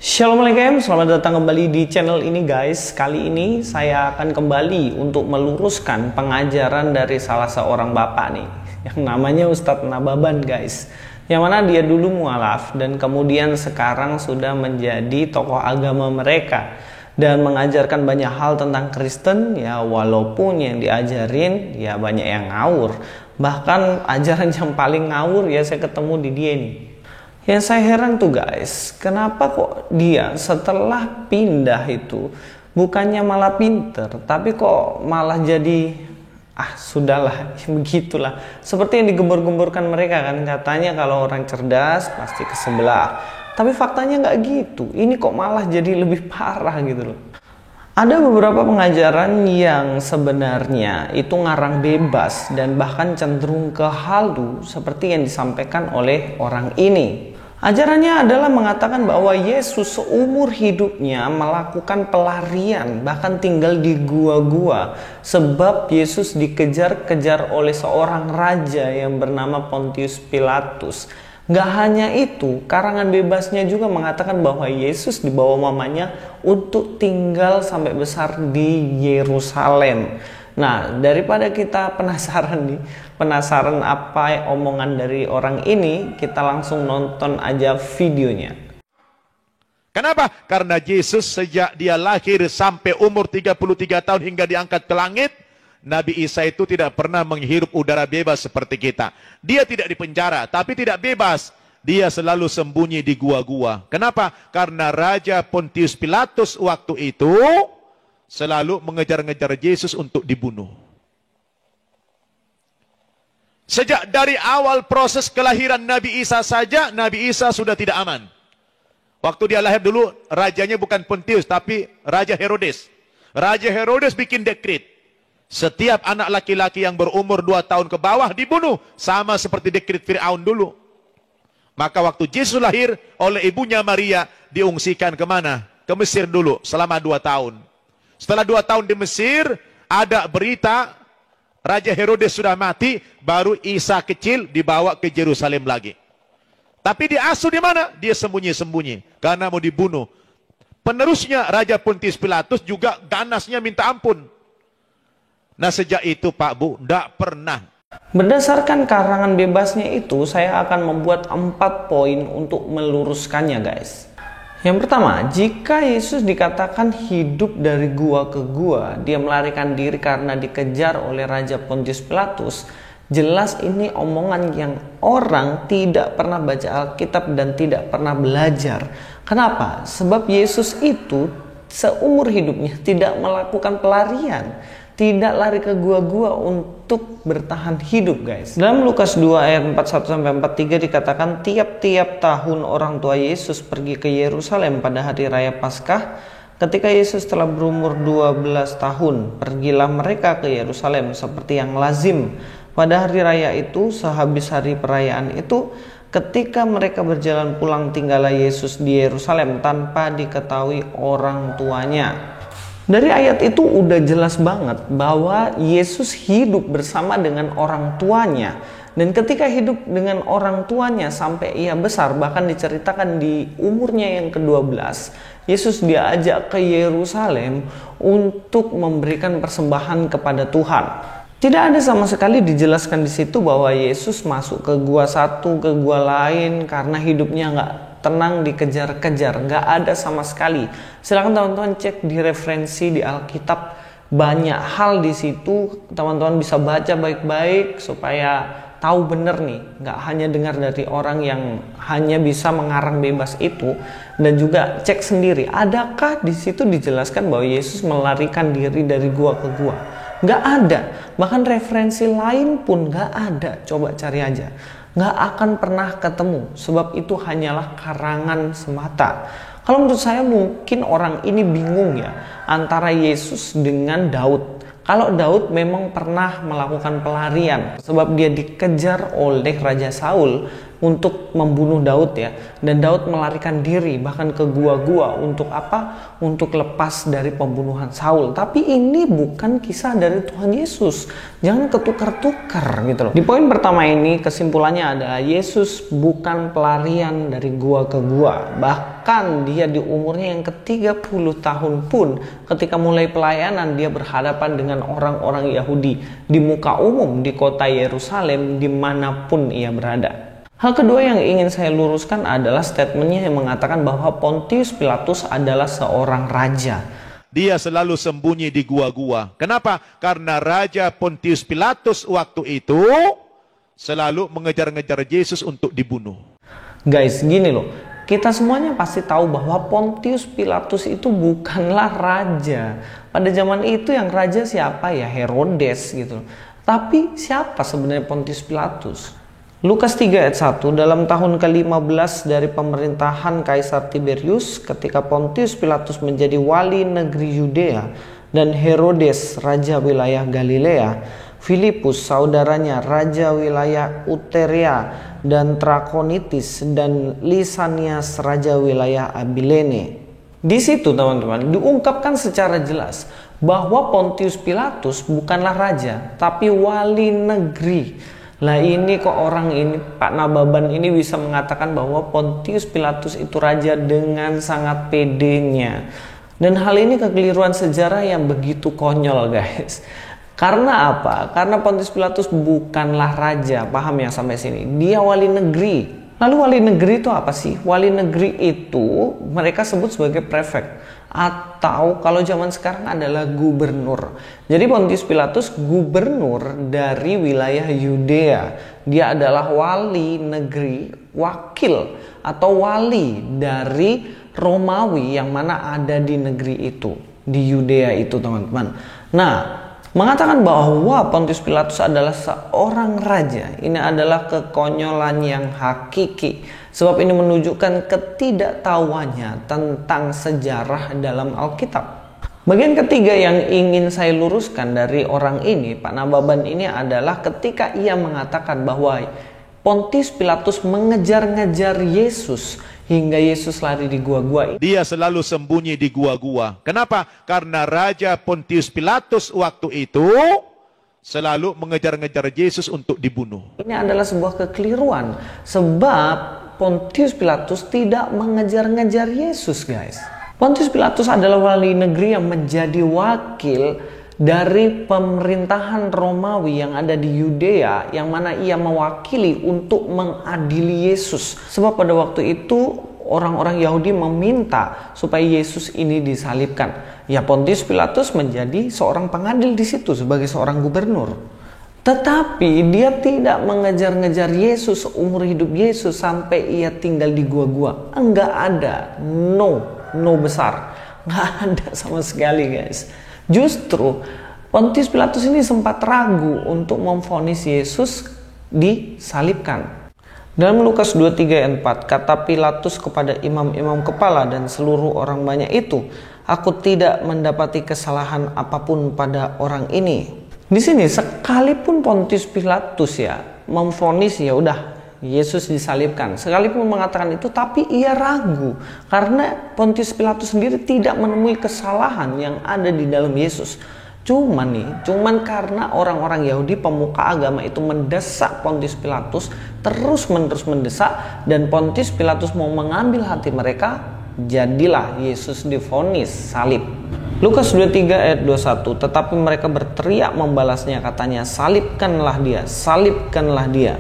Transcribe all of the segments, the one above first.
Assalamualaikum, selamat datang kembali di channel ini guys. Kali ini saya akan kembali untuk meluruskan pengajaran dari salah seorang bapak nih, yang namanya Ustadz Nababan guys. Yang mana dia dulu mualaf dan kemudian sekarang sudah menjadi tokoh agama mereka dan mengajarkan banyak hal tentang Kristen ya, walaupun yang diajarin ya banyak yang ngawur. Bahkan ajaran yang paling ngawur ya saya ketemu di dia nih. Yang saya heran tuh guys, kenapa kok dia setelah pindah itu bukannya malah pinter, tapi kok malah jadi sudahlah, begitulah. Seperti yang digembur-gemburkan mereka kan, katanya kalau orang cerdas pasti ke sebelah. Tapi faktanya nggak gitu, ini kok malah jadi lebih parah gitu loh. Ada beberapa pengajaran yang sebenarnya itu ngarang bebas dan bahkan cenderung ke halu seperti yang disampaikan oleh orang ini. Ajarannya adalah mengatakan bahwa Yesus seumur hidupnya melakukan pelarian, bahkan tinggal di gua-gua, sebab Yesus dikejar-kejar oleh seorang raja yang bernama Pontius Pilatus. Gak hanya itu, karangan bebasnya juga mengatakan bahwa Yesus dibawa mamanya untuk tinggal sampai besar di Yerusalem. Nah, daripada kita penasaran apa omongan dari orang ini, kita langsung nonton aja videonya. Kenapa? Karena Yesus sejak dia lahir sampai umur 33 tahun hingga diangkat ke langit, Nabi Isa itu tidak pernah menghirup udara bebas seperti kita. Dia tidak dipenjara, tapi tidak bebas. Dia selalu sembunyi di gua-gua. Kenapa? Karena Raja Pontius Pilatus waktu itu selalu mengejar-ngejar Yesus untuk dibunuh. Sejak dari awal proses kelahiran Nabi Isa saja, Nabi Isa sudah tidak aman. Waktu dia lahir dulu, rajanya bukan Pontius, tapi Raja Herodes. Raja Herodes bikin dekret. Setiap anak laki-laki yang berumur 2 tahun ke bawah dibunuh. Sama seperti dekret Fir'aun dulu. Maka waktu Yesus lahir, oleh ibunya Maria diungsikan kemana? Ke Mesir dulu, selama 2 tahun. Setelah 2 tahun di Mesir, ada berita Raja Herodes sudah mati, baru Isa kecil dibawa ke Yerusalem lagi. Tapi diasuh di mana? Dia sembunyi-sembunyi karena mau dibunuh. Penerusnya Raja Pontius Pilatus juga ganasnya minta ampun. Nah sejak itu Pak Bu, tidak pernah. Berdasarkan karangan bebasnya itu, saya akan membuat 4 poin untuk meluruskannya guys. Yang pertama, jika Yesus dikatakan hidup dari gua ke gua, dia melarikan diri karena dikejar oleh Raja Pontius Pilatus, jelas ini omongan yang orang tidak pernah baca Alkitab dan tidak pernah belajar. Kenapa? Sebab Yesus itu seumur hidupnya tidak melakukan pelarian, tidak lari ke gua-gua untuk bertahan hidup guys. Dalam Lukas 2 ayat 41-43 dikatakan tiap-tiap tahun orang tua Yesus pergi ke Yerusalem pada hari raya Paskah. Ketika Yesus telah berumur 12 tahun, pergilah mereka ke Yerusalem seperti yang lazim. Pada hari raya itu, sehabis hari perayaan itu, ketika mereka berjalan pulang, tinggallah Yesus di Yerusalem tanpa diketahui orang tuanya. Dari ayat itu udah jelas banget bahwa Yesus hidup bersama dengan orang tuanya. Dan ketika hidup dengan orang tuanya sampai ia besar, bahkan diceritakan di umurnya yang ke-12, Yesus diajak ke Yerusalem untuk memberikan persembahan kepada Tuhan. Tidak ada sama sekali dijelaskan di situ bahwa Yesus masuk ke gua satu, ke gua lain karena hidupnya nggak tenang dikejar-kejar, nggak ada sama sekali. Silakan teman-teman cek di referensi di Alkitab, banyak hal di situ teman-teman bisa baca baik-baik supaya tahu bener nih, nggak hanya dengar dari orang yang hanya bisa mengarang bebas itu, dan juga cek sendiri adakah di situ dijelaskan bahwa Yesus melarikan diri dari gua ke gua. Nggak ada, bahkan referensi lain pun nggak ada. Coba cari aja, nggak akan pernah ketemu, sebab itu hanyalah karangan semata. Kalau menurut saya mungkin orang ini bingung ya antara Yesus dengan Daud. Kalau Daud memang pernah melakukan pelarian sebab dia dikejar oleh Raja Saul untuk membunuh Daud ya, dan Daud melarikan diri bahkan ke gua-gua untuk apa? Untuk lepas dari pembunuhan Saul. Tapi ini bukan kisah dari Tuhan Yesus. Jangan ketukar-tukar gitu loh. Di poin pertama ini kesimpulannya adalah Yesus bukan pelarian dari gua ke gua. Bahkan dia di umurnya yang ke-30 tahun pun ketika mulai pelayanan dia berhadapan dengan orang-orang Yahudi di muka umum di kota Yerusalem dimanapun ia berada. Hal kedua yang ingin saya luruskan adalah statementnya yang mengatakan bahwa Pontius Pilatus adalah seorang raja. Dia selalu sembunyi di gua-gua. Kenapa? Karena Raja Pontius Pilatus waktu itu selalu mengejar-ngejar Yesus untuk dibunuh. Guys, gini loh, kita semuanya pasti tahu bahwa Pontius Pilatus itu bukanlah raja. Pada zaman itu yang raja siapa ya? Herodes gitu. Tapi siapa sebenarnya Pontius Pilatus? Lukas 3 ayat 1, dalam tahun ke-15 dari pemerintahan Kaisar Tiberius, ketika Pontius Pilatus menjadi wali negeri Yudea dan Herodes raja wilayah Galilea, Filipus saudaranya raja wilayah Uteria dan Trakonitis, dan Lisanias raja wilayah Abilene. Di situ teman-teman diungkapkan secara jelas bahwa Pontius Pilatus bukanlah raja tapi wali negeri. Lah ini kok orang ini, Pak Nababan ini bisa mengatakan bahwa Pontius Pilatus itu raja dengan sangat pedenya. Dan hal ini kekeliruan sejarah yang begitu konyol guys. Karena apa? Karena Pontius Pilatus bukanlah raja, paham ya sampai sini? Dia wali negeri. Lalu wali negeri itu apa sih? Wali negeri itu mereka sebut sebagai prefek, atau kalau zaman sekarang adalah gubernur. Jadi Pontius Pilatus gubernur dari wilayah Yudea. Dia adalah wali negeri, wakil atau wali dari Romawi yang mana ada di negeri itu, di Yudea itu teman-teman. Nah, mengatakan bahwa Pontius Pilatus adalah seorang raja, ini adalah kekonyolan yang hakiki. Sebab ini menunjukkan ketidaktahuannya tentang sejarah dalam Alkitab. Bagian ketiga yang ingin saya luruskan dari orang ini, Pak Nababan ini, adalah ketika ia mengatakan bahwa Pontius Pilatus mengejar-ngejar Yesus hingga Yesus lari di gua-gua. Dia selalu sembunyi di gua-gua. Kenapa? Karena Raja Pontius Pilatus waktu itu selalu mengejar-ngejar Yesus untuk dibunuh. Ini adalah sebuah kekeliruan. Sebab Pontius Pilatus tidak mengejar-ngejar Yesus guys. Pontius Pilatus adalah wali negeri yang menjadi wakil dari pemerintahan Romawi yang ada di Yudea, yang mana ia mewakili untuk mengadili Yesus. Sebab pada waktu itu orang-orang Yahudi meminta supaya Yesus ini disalibkan. Ya, Pontius Pilatus menjadi seorang pengadil di situ sebagai seorang gubernur. Tetapi dia tidak mengejar-ngejar Yesus umur hidup Yesus sampai ia tinggal di gua-gua. Enggak ada, no besar, enggak ada sama sekali guys. Justru Pontius Pilatus ini sempat ragu untuk memvonis Yesus disalibkan. Dalam Lukas 23 ayat 4, kata Pilatus kepada imam-imam kepala dan seluruh orang banyak itu, "Aku tidak mendapati kesalahan apapun pada orang ini." Di sini sekalipun Pontius Pilatus ya memvonis ya udah Yesus disalibkan, sekalipun mengatakan itu, tapi ia ragu karena Pontius Pilatus sendiri tidak menemui kesalahan yang ada di dalam Yesus. Cuman karena orang-orang Yahudi pemuka agama itu mendesak Pontius Pilatus, terus-menerus mendesak, dan Pontius Pilatus mau mengambil hati mereka, jadilah Yesus divonis salib. Lukas 23 ayat 21, tetapi mereka berteriak membalasnya, katanya, "Salibkanlah dia, salibkanlah dia."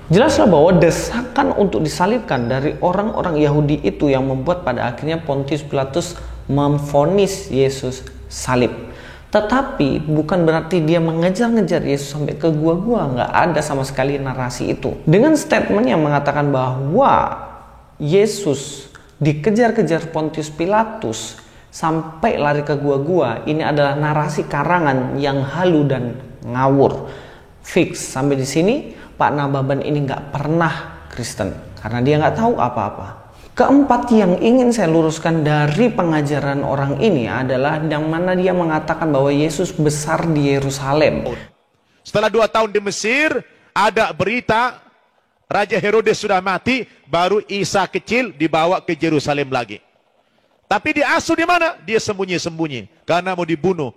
Jelaslah bahwa desakan untuk disalibkan dari orang-orang Yahudi itu yang membuat pada akhirnya Pontius Pilatus memvonis Yesus salib. Tetapi bukan berarti dia mengejar-ngejar Yesus sampai ke gua-gua, nggak ada sama sekali narasi itu. Dengan statement yang mengatakan bahwa Yesus dikejar-kejar Pontius Pilatus sampai lari ke gua-gua, ini adalah narasi karangan yang halu dan ngawur. Fix sampai di sini Pak Nababan ini nggak pernah Kristen karena dia nggak tahu apa-apa. Keempat yang ingin saya luruskan dari pengajaran orang ini adalah yang mana dia mengatakan bahwa Yesus besar di Yerusalem. Setelah 2 tahun di Mesir, ada berita Raja Herodes sudah mati, baru Isa kecil dibawa ke Yerusalem lagi. Tapi diasuh di mana? Dia sembunyi-sembunyi karena mau dibunuh.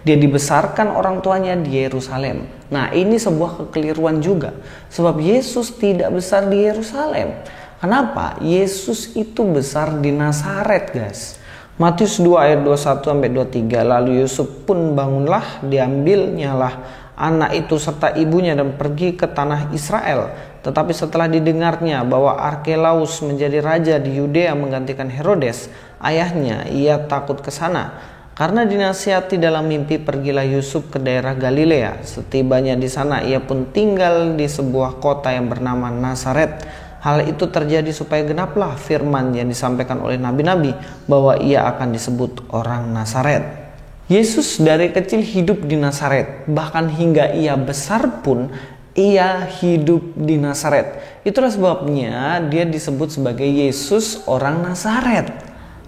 Dia dibesarkan orang tuanya di Yerusalem. Nah, ini sebuah kekeliruan juga. Sebab Yesus tidak besar di Yerusalem. Kenapa? Yesus itu besar di Nazaret, guys. Matius 2 ayat 21 sampai 23. Lalu Yusuf pun bangunlah, diambilnyalah anak itu serta ibunya dan pergi ke tanah Israel. Tetapi setelah didengarnya bahwa Arkelaus menjadi raja di Yudea menggantikan Herodes, ayahnya, ia takut ke sana. Karena dinasihati dalam mimpi, pergilah Yusuf ke daerah Galilea. Setibanya di sana, ia pun tinggal di sebuah kota yang bernama Nazaret. Hal itu terjadi supaya genaplah firman yang disampaikan oleh nabi-nabi bahwa ia akan disebut orang Nazaret. Yesus dari kecil hidup di Nazaret, bahkan hingga ia besar pun ia hidup di Nazaret. Itulah sebabnya dia disebut sebagai Yesus orang Nazaret.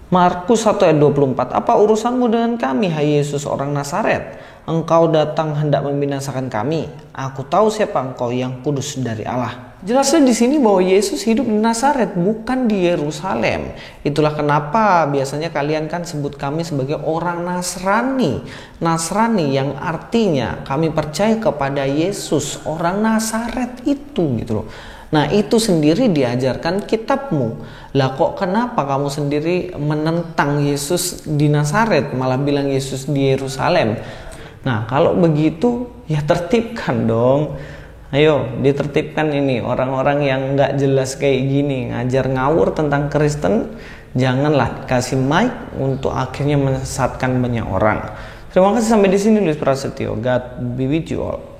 Markus 1 ayat 24. Apa urusanmu dengan kami, hai Yesus orang Nazaret? Engkau datang hendak membinasakan kami. Aku tahu siapa engkau, yang kudus dari Allah. Jelasnya di sini bahwa Yesus hidup di Nazaret, bukan di Yerusalem. Itulah kenapa biasanya kalian kan sebut kami sebagai orang Nasrani. Nasrani yang artinya kami percaya kepada Yesus, orang Nazaret itu gitu loh. Nah, itu sendiri diajarkan kitabmu. Lah kok kenapa kamu sendiri menentang Yesus di Nazaret, malah bilang Yesus di Yerusalem? Nah, kalau begitu ya tertibkan dong. Ayo ditertibkan ini orang-orang yang nggak jelas kayak gini, ngajar ngawur tentang Kristen. Janganlah kasih mic untuk akhirnya menyesatkan banyak orang. Terima kasih, sampai di sini Luis Prasetyo. God be with you all.